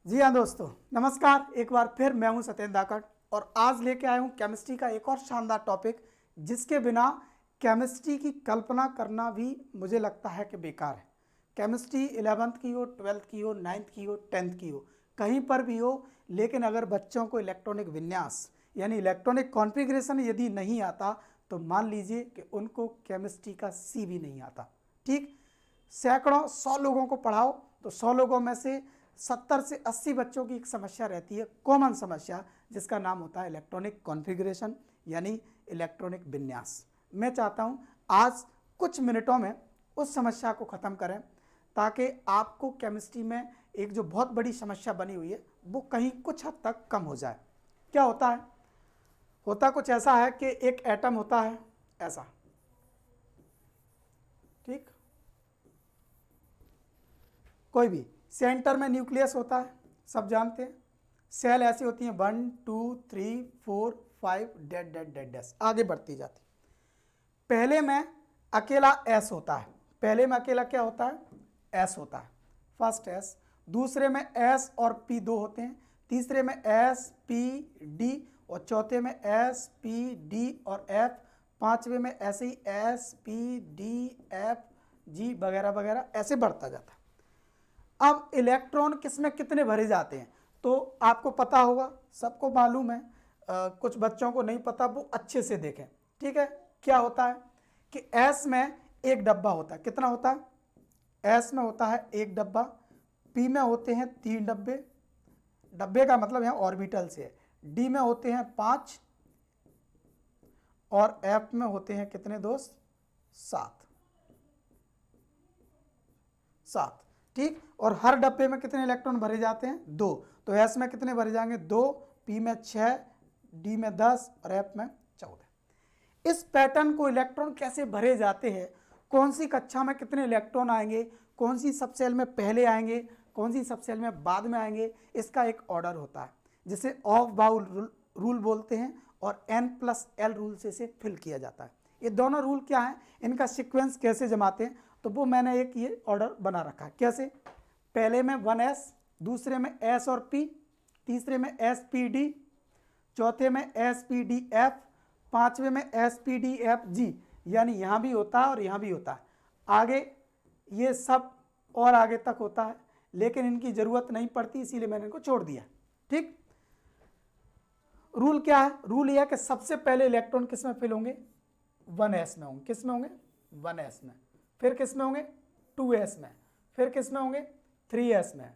जी हाँ दोस्तों, नमस्कार। एक बार फिर मैं हूं सत्येंद्र दाकड़ और आज लेके आया हूं केमिस्ट्री का एक और शानदार टॉपिक, जिसके बिना केमिस्ट्री की कल्पना करना भी मुझे लगता है कि बेकार है। केमिस्ट्री 11th की हो, 12th की हो, 9th की हो, 10th की हो, कहीं पर भी हो, लेकिन अगर बच्चों को इलेक्ट्रॉनिक विन्यास यानी इलेक्ट्रॉनिक कॉन्फ़िगरेशन यदि नहीं आता तो मान लीजिए कि उनको केमिस्ट्री का सी भी नहीं आता। ठीक, सैकड़ों 100 लोगों को पढ़ाओ तो 100 लोगों में से 70 से 80 बच्चों की एक समस्या रहती है, कॉमन समस्या, जिसका नाम होता है इलेक्ट्रॉनिक कॉन्फ़िगरेशन यानी इलेक्ट्रॉनिक विन्यास। मैं चाहता हूं आज कुछ मिनटों में उस समस्या को ख़त्म करें ताकि आपको केमिस्ट्री में एक जो बहुत बड़ी समस्या बनी हुई है वो कहीं कुछ हद तक कम हो जाए। क्या होता है? होता कुछ ऐसा है कि एक एटम होता है ऐसा, ठीक, कोई भी सेंटर में न्यूक्लियस होता है, सब जानते हैं। सेल ऐसी होती हैं 1 2 3 4 5 डेड डेड डेड डैश आगे बढ़ती जाती। पहले में अकेला एस होता है, पहले में अकेला क्या होता है? एस होता है, फर्स्ट एस। दूसरे में एस और पी दो होते हैं, तीसरे में एस पी डी और चौथे में एस पी डी और एफ, पांचवे में ऐसे ही S P D F G वगैरह वगैरह ऐसे बढ़ता जाता है। अब इलेक्ट्रॉन किसमें कितने भरे जाते हैं तो आपको पता होगा, सबको मालूम है, कुछ बच्चों को नहीं पता, वो अच्छे से देखें। ठीक है, क्या होता है कि एस में एक डब्बा होता है। कितना होता है? एस में होता है एक डब्बा, पी में होते हैं 3 डब्बे, डब्बे का मतलब यहाँ ऑर्बिटल से है, डी में होते हैं 5 और एफ में होते हैं कितने दोस्त? 7। ठीक, और हर डब्बे में कितने इलेक्ट्रॉन भरे जाते हैं? 2। तो एस में कितने भरे जाएंगे? 2, पी में 6, डी में 10 और एफ में 14। इस पैटर्न को इलेक्ट्रॉन कैसे भरे जाते हैं, कौन सी कक्षा में कितने इलेक्ट्रॉन आएंगे, कौन सी सब सेल में पहले आएंगे, कौन सी सब सेल में बाद में आएंगे, इसका एक ऑर्डर होता है जिसे ऑफ बाउल रूल बोलते हैं और N+L रूल से इसे फिल किया जाता है। ये दोनों रूल क्या हैं, इनका सीक्वेंस कैसे जमाते हैं, तो वो मैंने एक ये ऑर्डर बना रखा है। कैसे? पहले में 1s, दूसरे में s और p, तीसरे में spd, चौथे में spdf, पांचवे में spdfg, यानी यहाँ भी होता है और यहाँ भी होता है, आगे ये सब और आगे तक होता है, लेकिन इनकी ज़रूरत नहीं पड़ती इसीलिए मैंने इनको छोड़ दिया। ठीक, रूल क्या है? रूल यह है कि सबसे पहले इलेक्ट्रॉन किस में फिल होंगे? 1s में होंगे। किस में होंगे? 1s में। फिर किस में होंगे? 2s में। फिर किस में होंगे? 3s में,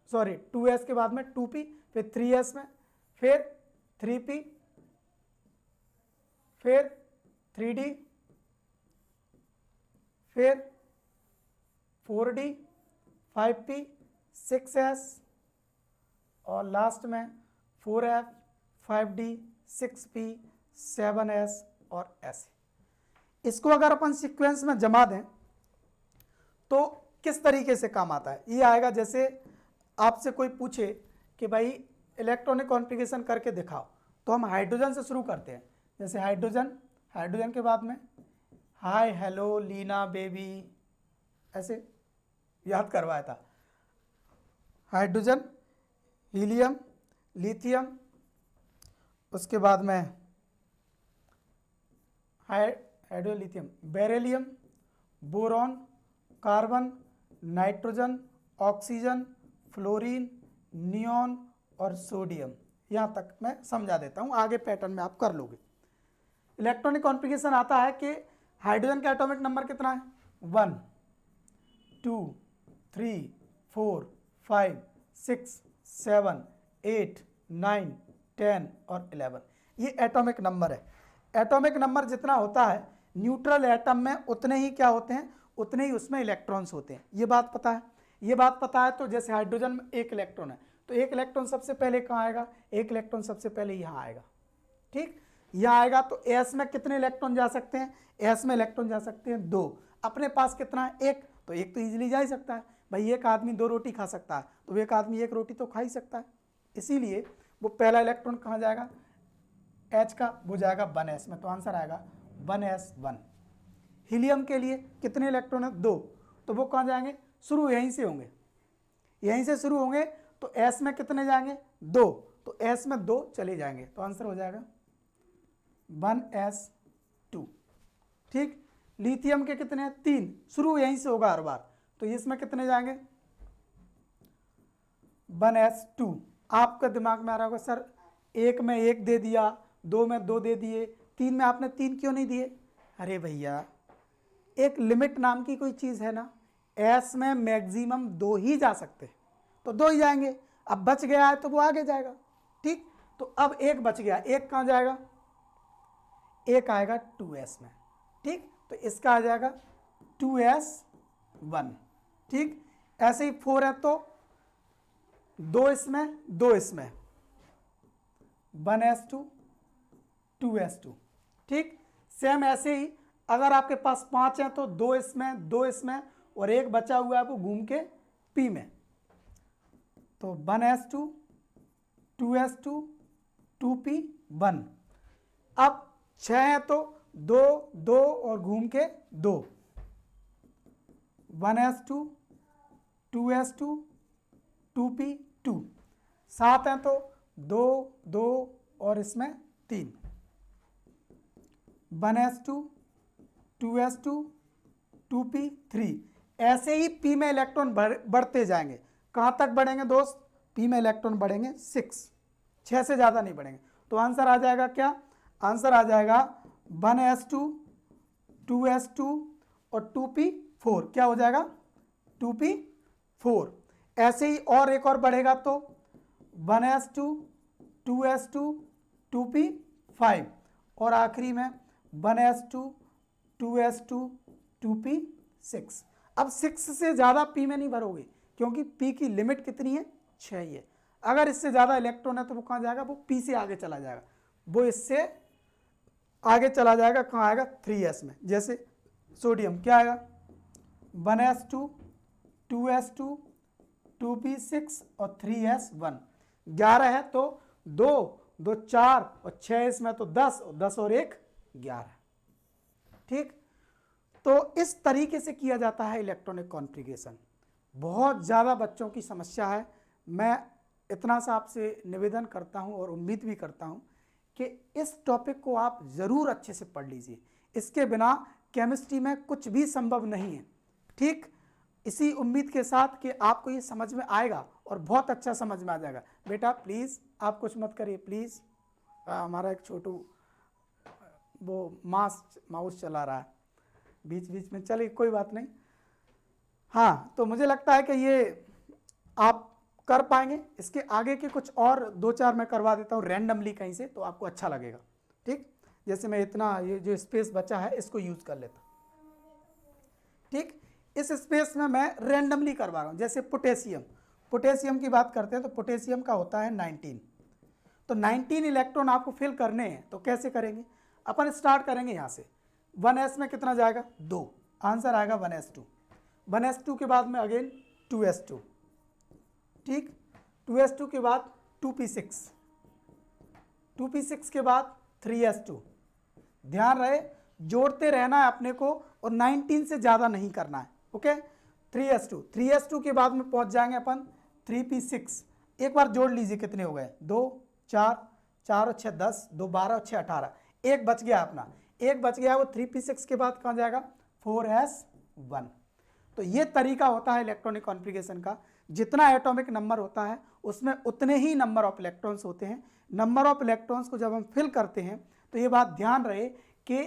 सॉरी 2s के बाद में 2p, फिर 3s में, फिर 3p, फिर 3d, फिर 4d, 5p, 6s और लास्ट में 4f, 5d, 6p, 7s और ऐसे। इसको अगर अपन सीक्वेंस में जमा दें तो किस तरीके से काम आता है? ये आएगा जैसे आपसे कोई पूछे कि भाई इलेक्ट्रॉनिक कॉन्फ़िगरेशन करके दिखाओ, तो हम हाइड्रोजन से शुरू करते हैं। जैसे हाइड्रोजन, हाइड्रोजन के बाद में हाय हेलो लीना बेबी, ऐसे याद करवाया था। हाइड्रोजन, हीलियम, लिथियम, उसके बाद में हाइड्रोलिथियम, beryllium, boron, carbon, nitrogen, oxygen, fluorine, neon और सोडियम। यहाँ तक मैं समझा देता हूँ, आगे पैटर्न में आप कर लोगे। इलेक्ट्रॉनिक कॉन्फ़िगरेशन आता है कि हाइड्रोजन का एटॉमिक नंबर कितना है? 1 2 3 4 5 6 7 8 9 10 और 11, ये एटॉमिक नंबर है। एटॉमिक नंबर जितना होता है न्यूट्रल एटम में उतने ही क्या होते हैं? उतने ही उसमें इलेक्ट्रॉन्स होते हैं। ये बात पता है? ये बात पता है तो जैसे हाइड्रोजन में एक इलेक्ट्रॉन है तो एक इलेक्ट्रॉन सबसे पहले कहाँ आएगा? एक इलेक्ट्रॉन सबसे पहले यहाँ आएगा। ठीक, यहाँ आएगा तो एस में कितने इलेक्ट्रॉन जा सकते हैं? एस में इलेक्ट्रॉन जा सकते हैं 2। अपने पास कितना है? 1, तो एक तो ईजिली जा ही सकता है। भाई एक आदमी 2 रोटी खा सकता है तो एक आदमी 1 रोटी तो खा ही सकता है, इसीलिए वो पहला इलेक्ट्रॉन कहाँ जाएगा? H का, वो जाएगा 1s में, तो आंसर आएगा 1s1। हीलियम के लिए कितने इलेक्ट्रॉन है? 2, तो वो कहाँ जाएंगे? शुरू यहीं से होंगे, यहीं से शुरू होंगे तो S में कितने जाएंगे 2, तो S में 2 चले जाएंगे, तो आंसर हो जाएगा 1s2। ठीक, लिथियम के कितने हैं 3, शुरू यहीं से होगा हर बार, तो इसमें कितने जाएंगे 1s2। आपका दिमाग में आ रहा होगा सर 1 में 1 दे दिया, 2 में 2 दे दिए, 3 में आपने 3 क्यों नहीं दिए? अरे भैया एक लिमिट नाम की कोई चीज़ है ना, S में मैक्सिमम 2 ही जा सकते हैं, तो 2 ही जाएंगे। अब बच गया है तो वो आगे जाएगा। ठीक, तो अब 1 बच गया, 1 कहाँ जाएगा? 1 आएगा 2s में। ठीक, तो इसका आ जाएगा 2s1। ठीक, ऐसे ही 4 है तो 2 इसमें 2 इसमें, 1s2 2s2। ठीक, सेम ऐसे ही अगर आपके पास 5 है तो 2 इसमें 2 इसमें और 1 बचा हुआ है वो घूम के P में, तो 1s2 2s2 2p1। अब 6 है तो 2 2 और घूम के 2, 1s2 2s2 2p2। 7 है तो 2 2 और इसमें 3, 1s2 2s2 2p3। ऐसे ही P में इलेक्ट्रॉन बढ़ते जाएंगे। कहाँ तक बढ़ेंगे दोस्त? P में इलेक्ट्रॉन बढ़ेंगे 6 से ज़्यादा नहीं बढ़ेंगे। तो आंसर आ जाएगा क्या? आंसर आ जाएगा 1s2 2s2 और 2p4। क्या हो जाएगा? 2p4। ऐसे ही और एक और बढ़ेगा तो 1s2 2s2 2p5 और आखिरी में 1s2 2s2 2p6। अब 6 से ज़्यादा P में नहीं भरोगे क्योंकि P की लिमिट कितनी है? 6 ही है। अगर इससे ज़्यादा इलेक्ट्रॉन है तो वो कहाँ जाएगा? वो P से आगे चला जाएगा, वो इससे आगे चला जाएगा। कहाँ आएगा? 3s में। जैसे सोडियम क्या आएगा? 1s2 2s2 2p6 और 3s1। 11 है तो 2 2 4 और 6 इसमें तो 10 और 10 और 1 11। ठीक, तो इस तरीके से किया जाता है इलेक्ट्रॉनिक कॉन्फ़िगरेशन। बहुत ज़्यादा बच्चों की समस्या है। मैं इतना सा आपसे निवेदन करता हूं और उम्मीद भी करता हूं कि इस टॉपिक को आप ज़रूर अच्छे से पढ़ लीजिए। इसके बिना केमिस्ट्री में कुछ भी संभव नहीं है। ठीक, इसी उम्मीद के साथ कि आपको ये समझ में आएगा और बहुत अच्छा समझ में आ जाएगा। बेटा प्लीज़ आप कुछ मत करिए प्लीज़। हमारा एक छोटू वो माउस चला रहा है बीच बीच में, चलिए कोई बात नहीं। हाँ, तो मुझे लगता है कि ये आप कर पाएंगे। इसके आगे के कुछ और 2-4 मैं करवा देता हूँ रैंडमली कहीं से, तो आपको अच्छा लगेगा। ठीक, जैसे मैं इतना ये जो स्पेस बचा है इसको यूज़ कर लेता हूँ। ठीक, इस स्पेस में मैं रैंडमली करवा रहा हूँ। जैसे पोटेशियम की बात करते हैं तो पोटेशियम का होता है 19, तो 19 इलेक्ट्रॉन आपको फिल करने हैं। तो कैसे करेंगे? अपन स्टार्ट करेंगे यहाँ से। 1s में कितना जाएगा? 2, आंसर आएगा 1s2। 1s2 के बाद में अगेन 2s2। ठीक, 2s2 के बाद 2p6, 2p6 के बाद 3s2। ध्यान रहे जोड़ते रहना है अपने को और 19 से ज़्यादा नहीं करना है। ओके, 3s2 के बाद में पहुंच जाएंगे अपन 3p6। एक बार जोड़ लीजिए कितने हो गए? 2 4 4 और 6 10, 2 12 और 6 18। एक बच गया अपना, एक बच गया, वो 3p6 के बाद कहाँ जाएगा? 4s1। तो ये तरीका होता है इलेक्ट्रॉनिक कॉन्फ़िगरेशन का। जितना एटॉमिक नंबर होता है उसमें उतने ही नंबर ऑफ इलेक्ट्रॉन्स होते हैं। नंबर ऑफ इलेक्ट्रॉन्स को जब हम फिल करते हैं तो ये बात ध्यान रहे कि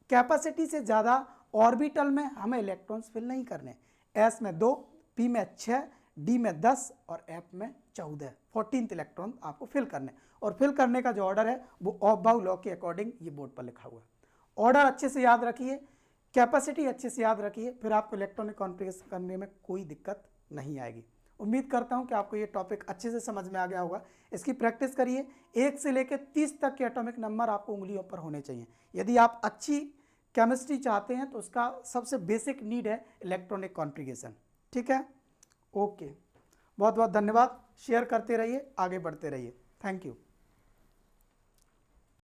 कैपेसिटी से ज़्यादा ऑर्बिटल में हमें इलेक्ट्रॉन्स फिल नहीं करने। एस में 2, पी में 6, डी में 10 और एफ में 14, 14th इलेक्ट्रॉन आपको फिल करने। और फिल करने का जो ऑर्डर है वो ऑफ-बाउ लॉ के अकॉर्डिंग ये बोर्ड पर लिखा हुआ है। ऑर्डर अच्छे से याद रखिए, कैपेसिटी अच्छे से याद रखिए, फिर आपको इलेक्ट्रॉनिक कॉन्फ़िगरेशन करने में कोई दिक्कत नहीं आएगी। उम्मीद करता हूं कि आपको ये टॉपिक अच्छे से समझ में आ गया होगा। इसकी प्रैक्टिस करिए। 1 से लेकर 30 तक के एटॉमिक नंबर आपको उंगलियों पर होने चाहिए। यदि आप अच्छी केमिस्ट्री चाहते हैं तो उसका सबसे बेसिक नीड है इलेक्ट्रॉनिक कॉन्फ़िगरेशन। ठीक है, ओके, बहुत बहुत धन्यवाद। शेयर करते रहिए, आगे बढ़ते रहिए। Thank you.